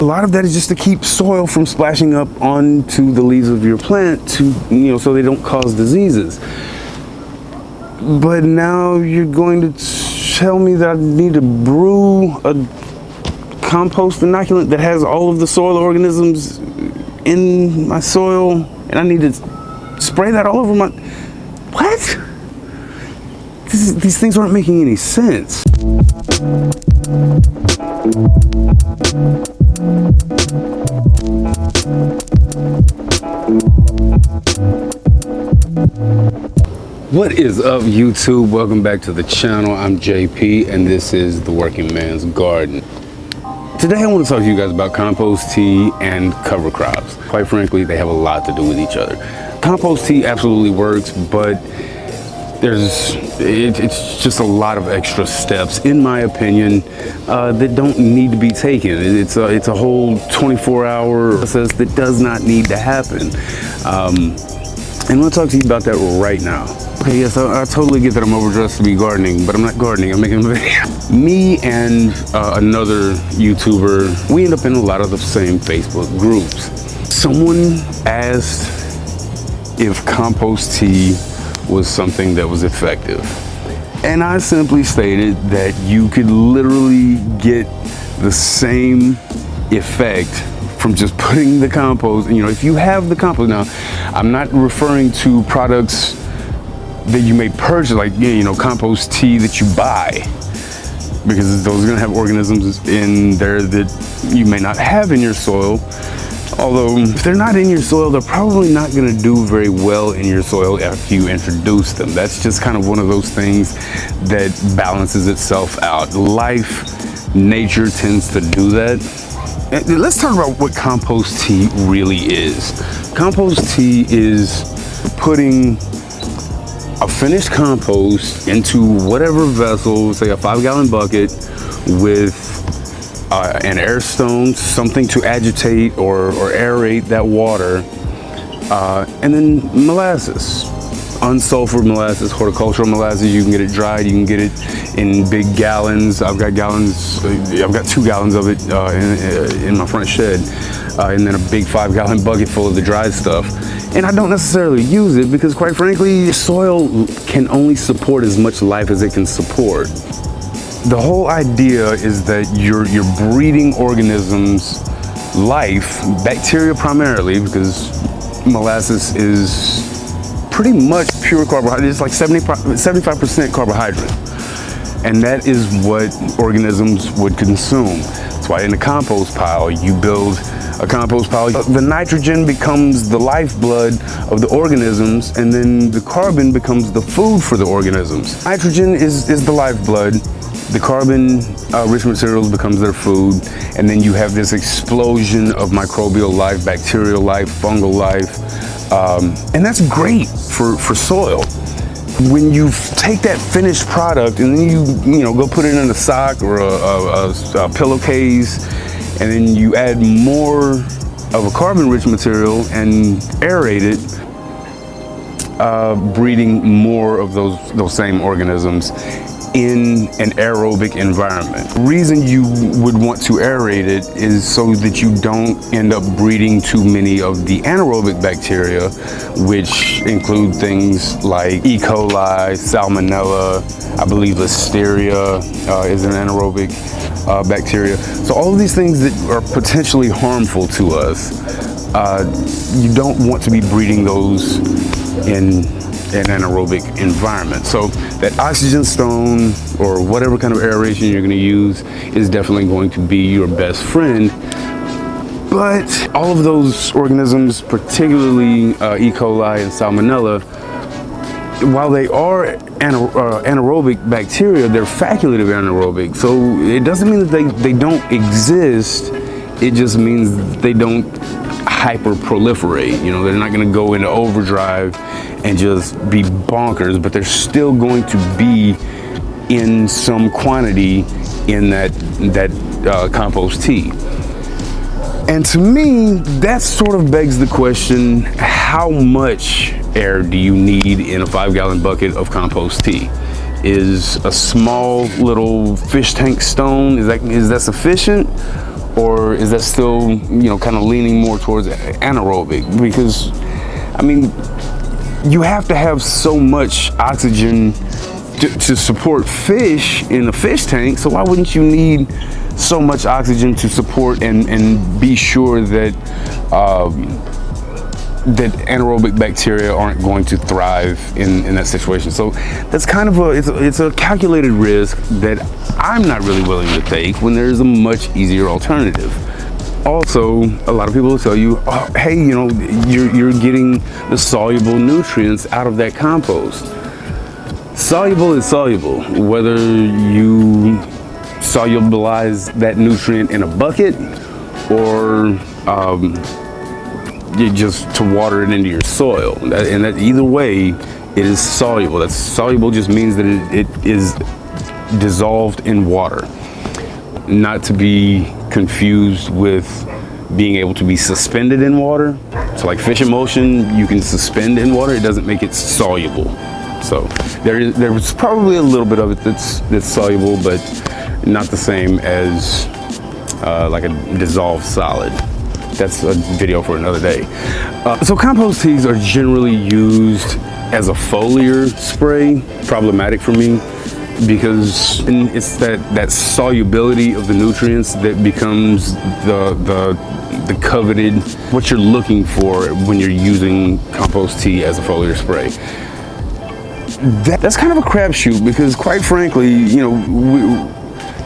A lot of that is just to keep soil from splashing up onto the leaves of your plant so they don't cause diseases. But now you're going to tell me that I need to brew a compost inoculant that has all of the soil organisms in my soil, and I need to spray that all over my... What? These things aren't making any sense. What is up, YouTube? Welcome back to the channel. I'm JP and this is The Working Man's Garden. Today I want to talk to you guys about compost tea and cover crops. Quite frankly, they have a lot to do with each other. Compost tea absolutely works, but it's just a lot of extra steps, in my opinion, that don't need to be taken. It's a whole 24-hour process that does not need to happen. And I want to talk to you about that right now. Okay, yes, I totally get that I'm overdressed to be gardening, but I'm not gardening, I'm making a video. Me and another YouTuber, we end up in a lot of the same Facebook groups. Someone asked if compost tea was something that was effective. And I simply stated that you could literally get the same effect from just putting the compost, if you have the compost. Now, I'm not referring to products that you may purchase, like, compost tea that you buy, because those are gonna have organisms in there that you may not have in your soil. Although, if they're not in your soil, they're probably not gonna do very well in your soil after you introduce them. That's just kind of one of those things that balances itself out. Nature tends to do that. Let's talk about what compost tea really is. Compost tea is putting a finished compost into whatever vessel, say a 5-gallon bucket, with an air stone, something to agitate or aerate that water, and then molasses, unsulfured molasses, horticultural molasses. You can get it dried, you can get it in big gallons. I've got 2 gallons of it in my front shed, and then a big 5-gallon bucket full of the dried stuff. And I don't necessarily use it because, quite frankly, soil can only support as much life as it can support. The whole idea is that you're breeding organisms, life, bacteria primarily, because molasses is pretty much pure carbohydrate. It's like 75% carbohydrate. And that is what organisms would consume. That's why in the compost pile, you build a compost pile. The nitrogen becomes the lifeblood of the organisms, and then the carbon becomes the food for the organisms. Nitrogen is the lifeblood. The carbon rich materials becomes their food, and then you have this explosion of microbial life, bacterial life, fungal life, and that's great for soil. When you take that finished product and then you go put it in a sock or a pillowcase, and then you add more of a carbon-rich material and aerate it, breeding more of those same organisms in an aerobic environment. The reason you would want to aerate it is so that you don't end up breeding too many of the anaerobic bacteria, which include things like E. coli, salmonella, I believe listeria is an anaerobic bacteria. So all of these things that are potentially harmful to us, you don't want to be breeding those in an anaerobic environment. So that oxygen stone or whatever kind of aeration you're going to use is definitely going to be your best friend. But all of those organisms, particularly E. coli and salmonella, while they are anaerobic bacteria, they're facultative anaerobic. So it doesn't mean that they don't exist. It just means they don't hyper proliferate. They're not going to go into overdrive and just be bonkers, but they're still going to be in some quantity in that compost tea. And to me, that sort of begs the question, how much air do you need in a 5-gallon bucket of compost tea? Is a small little fish tank stone, is that sufficient? Or is that still, kind of leaning more towards anaerobic? Because, I mean, you have to have so much oxygen to support fish in a fish tank, so why wouldn't you need so much oxygen to support and be sure that that anaerobic bacteria aren't going to thrive in that situation? So that's kind of it's a calculated risk that I'm not really willing to take when there's a much easier alternative. Also, a lot of people will tell you, oh, hey, you're getting the soluble nutrients out of that compost. Soluble is soluble, whether you solubilize that nutrient in a bucket or just to water it into your soil. And that either way, it is soluble. That's soluble just means that it is dissolved in water, not to be confused with being able to be suspended in water. So like fish emulsion, you can suspend in water, it doesn't make it soluble. So there was probably a little bit of it that's soluble, but not the same as like a dissolved solid. That's a video for another day. So compost teas are generally used as a foliar spray. Problematic for me because it's that solubility of the nutrients that becomes the coveted, what you're looking for when you're using compost tea as a foliar spray. That's kind of a crapshoot because, quite frankly,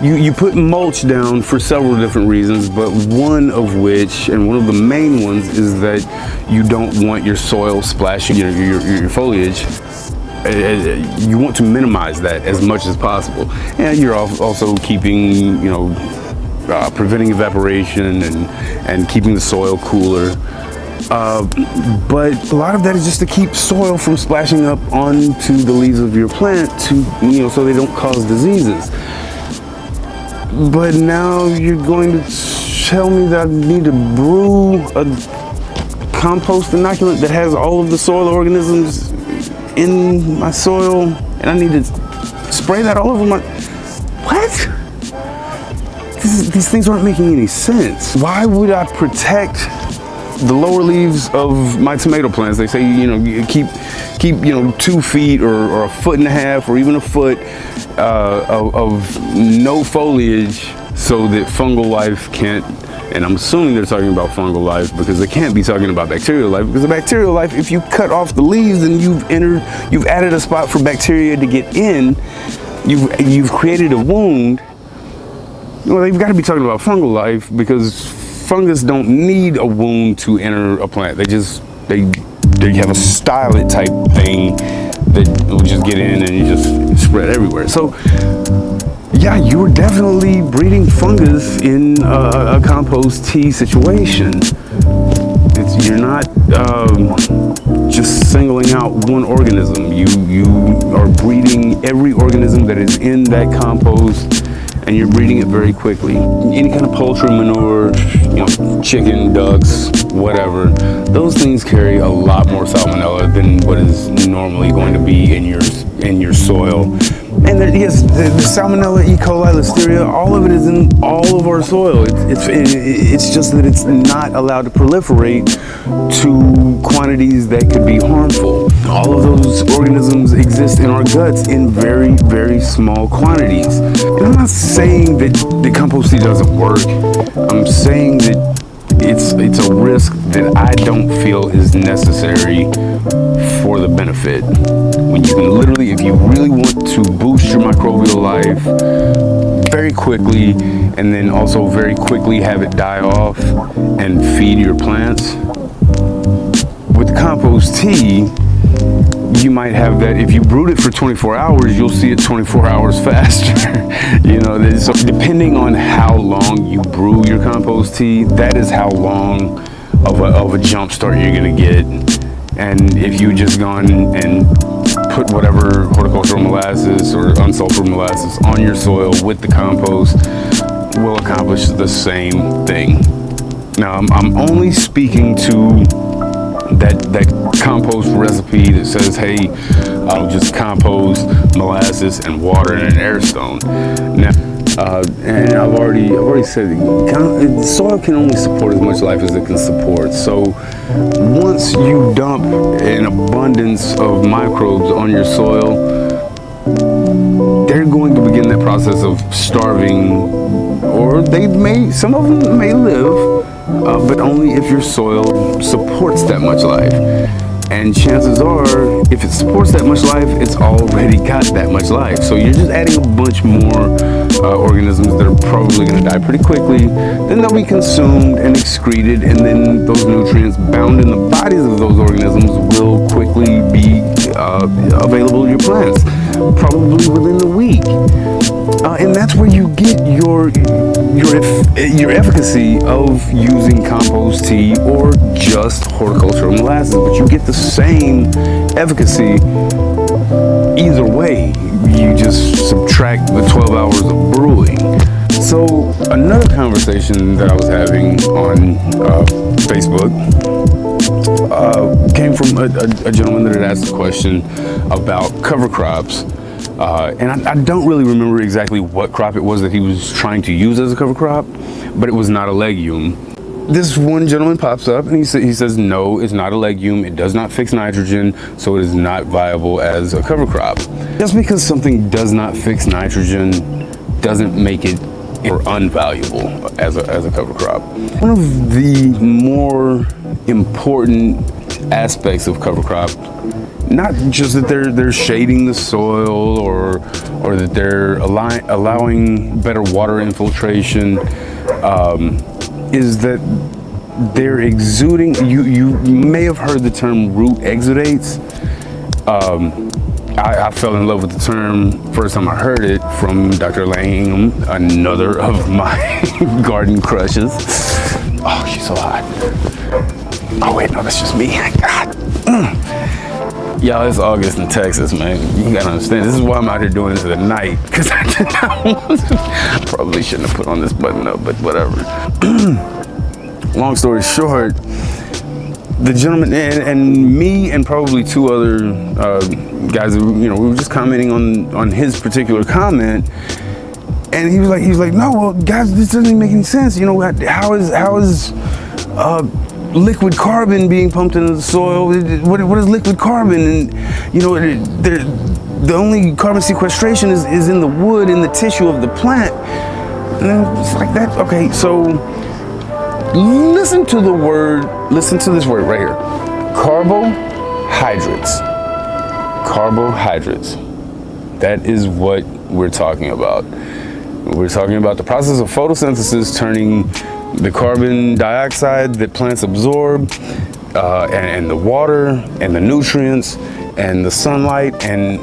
you put mulch down for several different reasons, but one of which, and one of the main ones, is that you don't want your soil splashing your foliage. You want to minimize that as much as possible, and you're also keeping, preventing evaporation and keeping the soil cooler. But a lot of that is just to keep soil from splashing up onto the leaves of your plant so they don't cause diseases. But now you're going to tell me that I need to brew a compost inoculant that has all of the soil organisms in my soil, and I need to spray that all over my... What? These things aren't making any sense. Why would I protect the lower leaves of my tomato plants? They say, keep 2 feet or a foot and a half or even a foot of no foliage so that fungal life can't, and I'm assuming they're talking about fungal life because they can't be talking about bacterial life, because the bacterial life, if you cut off the leaves and you've added a spot for bacteria to get in, you've created a wound. They've got to be talking about fungal life, because fungus don't need a wound to enter a plant. They have a stylet type thing that will just get in and you just spread everywhere. So yeah, you are definitely breeding fungus in a compost tea situation. You're not just singling out one organism. You are breeding every organism that is in that compost, and you're breeding it very quickly. Any kind of poultry manure, chicken, ducks, whatever, those things carry a lot more salmonella than what is normally going to be in your soil. And yes, the salmonella, E. coli, listeria, all of it is in all of our soil. It's just that it's not allowed to proliferate to quantities that could be harmful. All of those organisms exist in our guts in very, very small quantities. And I'm not saying that the compost tea doesn't work. I'm saying that it's a risk that I don't feel is necessary for the benefit. When you can literally, if you really want to boost your microbial life very quickly, and then also very quickly have it die off and feed your plants, with compost tea, you might have that. If you brewed it for 24 hours, you'll see it 24 hours faster. So depending on how long you brew your compost tea, that is how long of a jump start you're gonna get. And if you just gone and put whatever horticultural molasses or unsulfured molasses on your soil with the compost, will accomplish the same thing. Now, I'm only speaking to that compost recipe that says, hey, I'll just compost molasses and water and an air stone. Now, And I've already said the soil can only support as much life as it can support. So once you dump an abundance of microbes on your soil, they're going to begin that process of starving, or some of them may live, but only if your soil supports that much life. And chances are, if it supports that much life, it's already got that much life. So you're just adding a bunch more organisms that are probably going to die pretty quickly. Then they'll be consumed and excreted, and then those nutrients bound in the bodies of those organisms will quickly be available to your plants, probably within the week. And that's where you get your efficacy of using compost tea or just horticultural molasses, but you get the same efficacy either way. You just subtract the 12 hours of brewing. So another conversation that I was having on Facebook came from a gentleman that had asked a question about cover crops. And I don't really remember exactly what crop it was that he was trying to use as a cover crop, but it was not a legume. This one gentleman pops up and he says, no, it's not a legume. It does not fix nitrogen, so it is not viable as a cover crop. Just because something does not fix nitrogen doesn't make it unvaluable as a cover crop. One of the more important aspects of cover crop, not just that they're shading the soil or that they're allowing better water infiltration, is that they're exuding. You may have heard the term root exudates. I fell in love with the term first time I heard it from Dr. Langham, another of my garden crushes. Oh, she's so hot. Oh wait, no, that's just me. God. Y'all, it's August in Texas, man. You gotta understand, this is why I'm out here doing this at night, because I did not want to. Probably shouldn't have put on this button up, but whatever. Long story short, the gentleman and me and probably two other guys, we were just commenting on his particular comment, and he was like, no, well, guys, this doesn't even make any sense. How is liquid carbon being pumped into the soil? What is liquid carbon? And the only carbon sequestration is in the wood, in the tissue of the plant. And it's like that. Okay, so listen to this word right here. Carbohydrates. Carbohydrates. That is what we're talking about. We're talking about the process of photosynthesis turning the carbon dioxide that plants absorb, and the water and the nutrients and the sunlight, and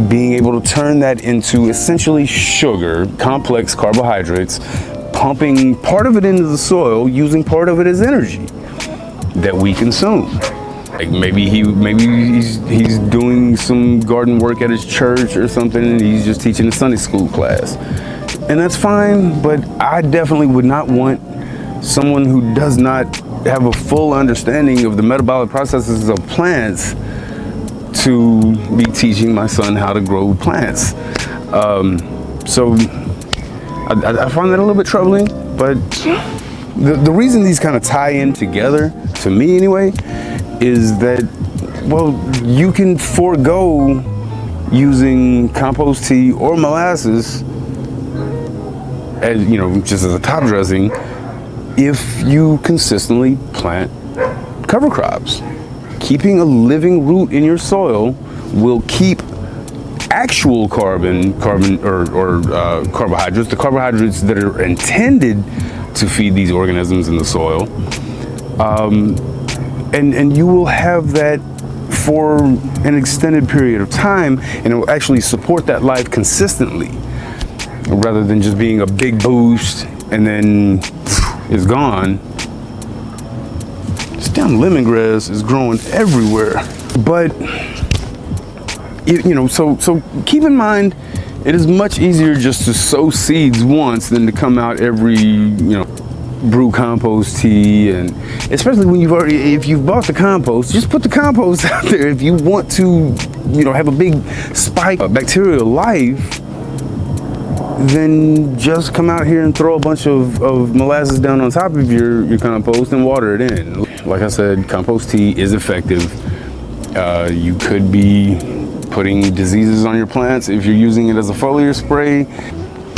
being able to turn that into essentially sugar, complex carbohydrates, pumping part of it into the soil, using part of it as energy that we consume. Like maybe he's doing some garden work at his church or something, and he's just teaching a Sunday school class, and that's fine. But I definitely would not want someone who does not have a full understanding of the metabolic processes of plants to be teaching my son how to grow plants. So I find that a little bit troubling, but the reason these kind of tie in together, to me anyway, is that, well, you can forego using compost tea or molasses as, just as a top dressing, if you consistently plant cover crops. Keeping a living root in your soil will keep actual carbon or carbohydrates, the carbohydrates that are intended to feed these organisms in the soil, and you will have that for an extended period of time, and it will actually support that life consistently, rather than just being a big boost and then it's gone. This damn lemongrass is growing everywhere. But so keep in mind, it is much easier just to sow seeds once than to come out every brew compost tea, and especially when if you've bought the compost, just put the compost out there. If you want to have a big spike of bacterial life, then just come out here and throw a bunch of molasses down on top of your compost and water it in. Like I said, compost tea is effective. You could be putting diseases on your plants if you're using it as a foliar spray.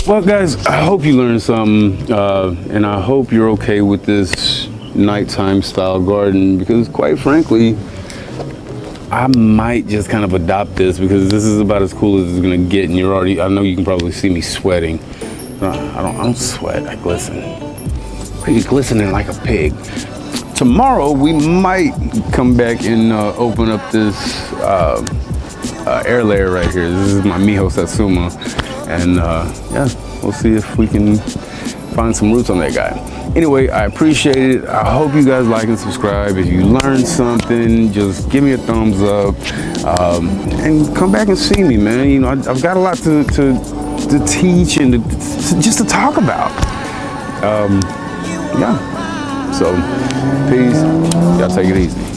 Well, guys, I hope you learned something, and I hope you're okay with this nighttime style garden, because quite frankly, I might just kind of adopt this, because this is about as cool as it's gonna get, and I know you can probably see me sweating. I don't sweat, I glisten. Pretty glistening like a pig. Tomorrow, we might come back and open up this air layer right here. This is my Miho Satsuma. And yeah, we'll see if we can find some roots on that guy. Anyway, I appreciate it. I hope you guys like and subscribe. If you learned something, just give me a thumbs up, and come back and see me, man. You know, I've got a lot to teach and just to talk about. Yeah. So, peace. Y'all take it easy.